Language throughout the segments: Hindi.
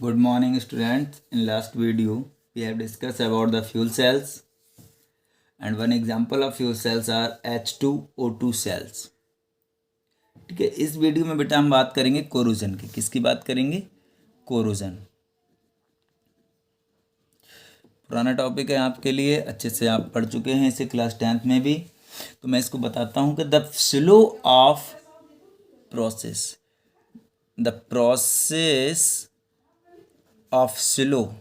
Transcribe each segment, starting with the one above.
Good morning students. In last video we have discussed about the fuel cells and one example of fuel cells are H2O2 cells. ठीक है, इस वीडियो में बेटा हम बात करेंगे कोरोजन की। किसकी बात करेंगे? कोरोजन। पुराना टॉपिक है आपके लिए, अच्छे से आप पढ़ चुके हैं इसे क्लास 10th में भी। तो मैं इसको बताता हूँ कि the flow of process, the process of slow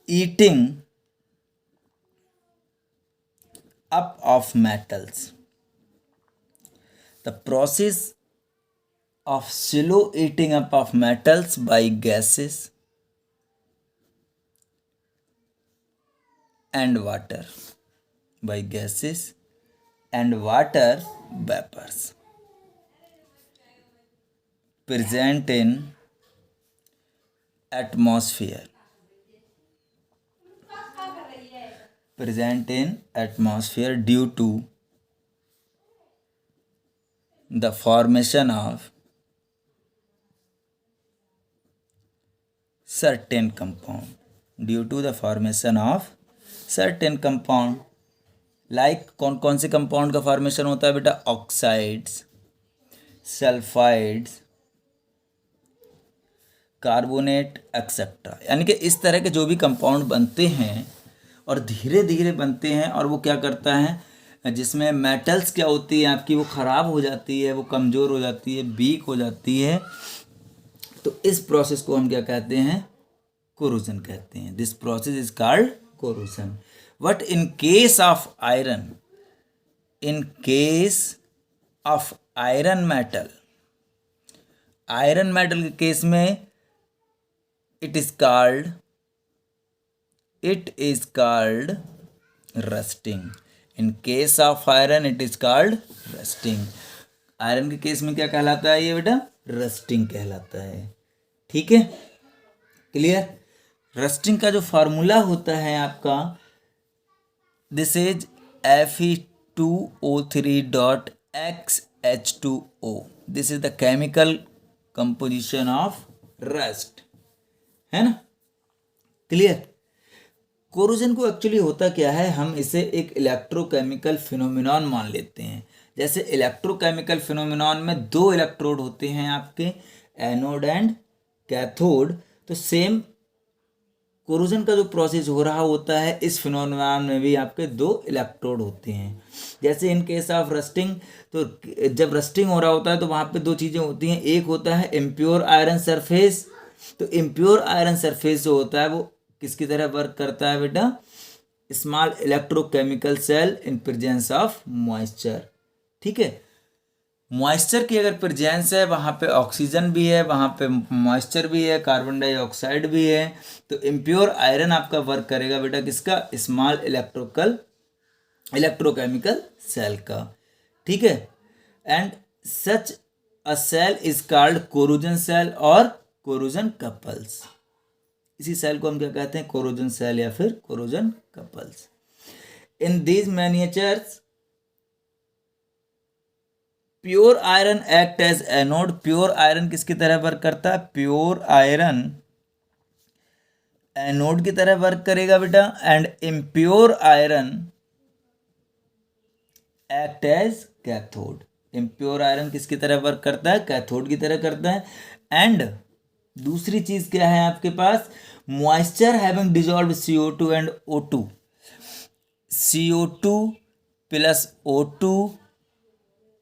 eating up of metals, the process of slow eating up of metals by gases and water, by gases and water vapors present in atmosphere, due to the formation of certain compound, like कौन से कंपाउंड का फॉर्मेशन होता है बेटा? Oxides, sulphides, carbonate etcetera. यानी कि इस तरह के जो भी कंपाउंड बनते हैं और धीरे धीरे बनते हैं, और वो क्या करता है, जिसमें मेटल्स क्या होती है आपकी, वो ख़राब हो जाती है, वो कमज़ोर हो जाती है, वीक हो जाती है। तो इस प्रोसेस को हम क्या कहते हैं? कोरोजन कहते हैं। This process is called corrosion. But in case of iron, iron metal के केस में it is called rusting. In case of iron it is called rusting. Iron के केस में क्या कहलाता है ये बेटा? रस्टिंग कहलाता है। ठीक है, क्लियर? रस्टिंग का जो फार्मूला होता है आपका, this is Fe2O3.XH2O. This is the chemical composition of rust, है ना? क्लियर? कोरोजन को एक्चुअली होता क्या है, हम इसे एक इलेक्ट्रोकेमिकल फिनोमिनॉन मान लेते हैं। जैसे इलेक्ट्रोकेमिकल फिनोमिनॉन में दो इलेक्ट्रोड होते हैं आपके, एनोड एंड कैथोड। तो सेम कोरोजन का जो प्रोसेस हो रहा होता है, इस फिनोमिनॉन में भी आपके दो इलेक्ट्रोड होते हैं। जैसे इन केस ऑफ रस्टिंग, तो जब रस्टिंग हो रहा होता है तो वहाँ पे दो चीज़ें होती हैं। एक होता है इम्प्योर आयरन सरफेस। तो इम्प्योर आयरन सरफेस जो होता है वो किसकी तरह वर्क करता है बेटा? Small electrochemical cell in presence of moisture. ठीक है, मॉइस्चर की अगर प्रेजेंस है, वहाँ पे ऑक्सीजन भी है, वहाँ पे मॉइस्चर भी है, कार्बन डाइऑक्साइड भी है। तो इम्प्योर आयरन आपका वर्क करेगा बेटा किसका? स्मॉल इलेक्ट्रोकेमिकल सेल का। ठीक है, and such a cell is called corrosion cell और कोरोजन कपल्स। इसी सेल को हम क्या कहते हैं? कोरोजन सेल या फिर corrosion couples. In these miniatures pure iron act as anode. Pure iron किसकी तरह वर्क करता है? प्योर आयरन एनोड की तरह वर्क करेगा बेटा। And impure iron act as cathode. Impure iron किसकी तरह वर्क करता है? कैथोड की तरह करता है। एंड दूसरी चीज क्या है आपके पास? Moisture having dissolve CO2 and O2, CO2 plus O2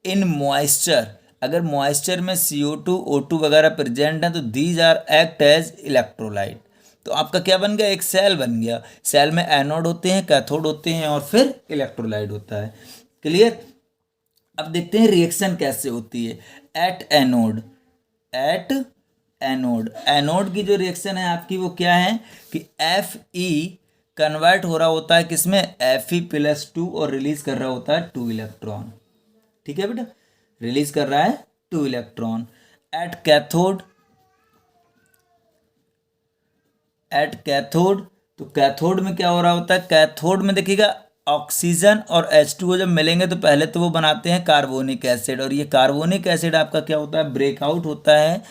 in moisture. अगर मॉइस्चर में CO2 O2 वगैरह प्रेजेंट है तो these are act as electrolyte. तो आपका क्या बन गया? एक सेल बन गया। सेल में एनोड होते हैं, कैथोड होते हैं और फिर इलेक्ट्रोलाइट होता है। क्लियर? अब देखते हैं रिएक्शन कैसे होती है। एट एनोड की जो रिएक्शन है आपकी वो क्या है कि Fe कन्वर्ट हो रहा होता है किसमें? Fe+2 और रिलीज कर रहा होता है 2 इलेक्ट्रॉन। ठीक है बेटा, रिलीज कर रहा है 2 इलेक्ट्रॉन। एट कैथोड, तो कैथोड में क्या हो रहा होता है? कैथोड में देखिएगा ऑक्सीजन और H2O जब मिलेंगे तो पहले तो वो बनाते हैं कार्बोनिक एसिड, और ये कार्बोनिक एसिड आपका क्या होता है, ब्रेकआउट होता है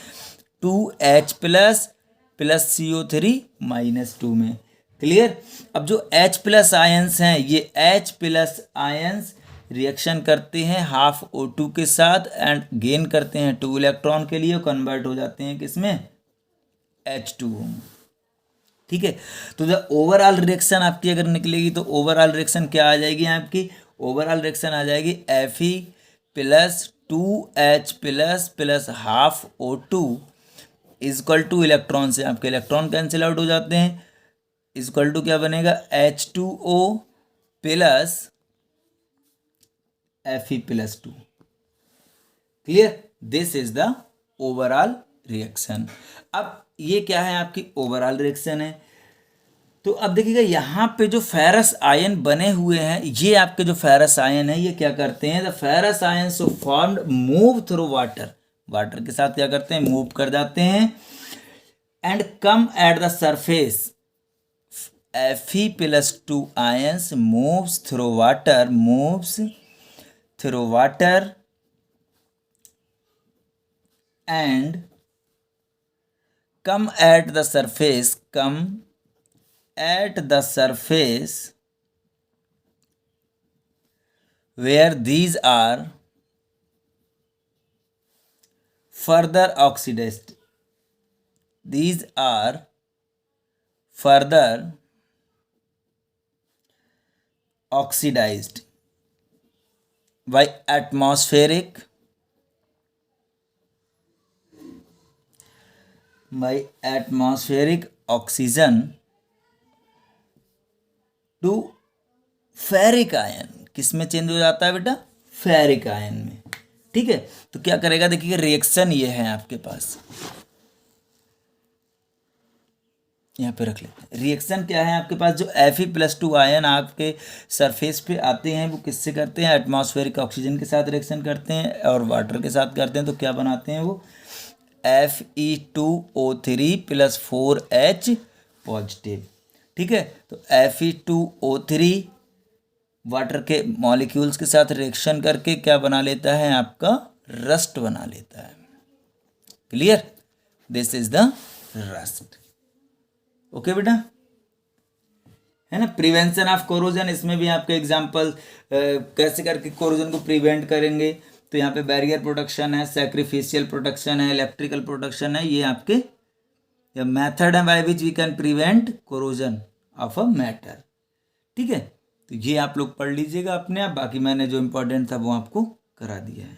2H प्लस प्लस CO3 - 2 में। क्लियर। अब जो H प्लस आयंस हैं, ये H प्लस आयंस रिएक्शन करते हैं हाफ O2 के साथ एंड गेन करते हैं 2 इलेक्ट्रॉन के लिए, कन्वर्ट हो जाते हैं किसमें, H2O। ठीक है। तो जब ओवरऑल रिएक्शन आपकी अगर निकलेगी तो ओवरऑल रिएक्शन क्या आ जाएगी आपकी, ओवरऑल रिएक्शन आ जाएगी Fe plus 2H plus plus half O2 is equal to electron से आपके इलेक्ट्रॉन कैंसिल आउट हो जाते हैं, इजक्वल टू क्या बनेगा, H2O plus Fe plus 2। Clear. This is the overall reaction. अब ये क्या है, आपकी ओवरऑल रिएक्शन है। तो अब देखिएगा यहाँ पे जो फेरस आयन बने हुए हैं, ये आपके जो फेरस आयन है ये क्या करते हैं, the ferrous ion so formed move through water, water के साथ क्या करते हैं, मूव कर जाते हैं and come at the surface. Fe plus 2 ions moves through water, moves through water and come at the surface, come at the surface where these are further oxidized, these are further oxidized by atmospheric oxygen to ferric ion. किस में चेंज हो जाता है बेटा, फेरिक आयन में। ठीक है। तो क्या करेगा, देखिए रिएक्शन ये है आपके पास, यहाँ पे रख लेते हैं। रिएक्शन क्या है आपके पास, जो Fe प्लस 2 आयन आपके सरफेस पे आते हैं वो किससे करते हैं, एटमॉस्फेरिक ऑक्सीजन के साथ रिएक्शन करते हैं और वाटर के साथ करते हैं। तो क्या बनाते हैं वो, Fe2O3 प्लस 4H पॉजिटिव। ठीक है। तो Fe2O3 वाटर के मॉलिक्यूल्स के साथ रिएक्शन करके क्या बना लेता है, आपका रस्ट बना लेता है। Clear. This is the rust. Okay बेटा, है ना। प्रिवेंशन ऑफ कोरोजन, इसमें भी आपके एग्जांपल कैसे करके कोरोजन को प्रिवेंट करेंगे। तो यहाँ पे बैरियर प्रोटेक्शन है, सैक्रिफिशियल प्रोटेक्शन है, इलेक्ट्रिकल प्रोटेक्शन है, ये आपके मेथड है by which we can prevent corrosion of a matter. ठीक है। तो ये आप लोग पढ़ लीजिएगा अपने आप, बाकी मैंने जो इम्पोर्टेंट था वो आपको करा दिया है।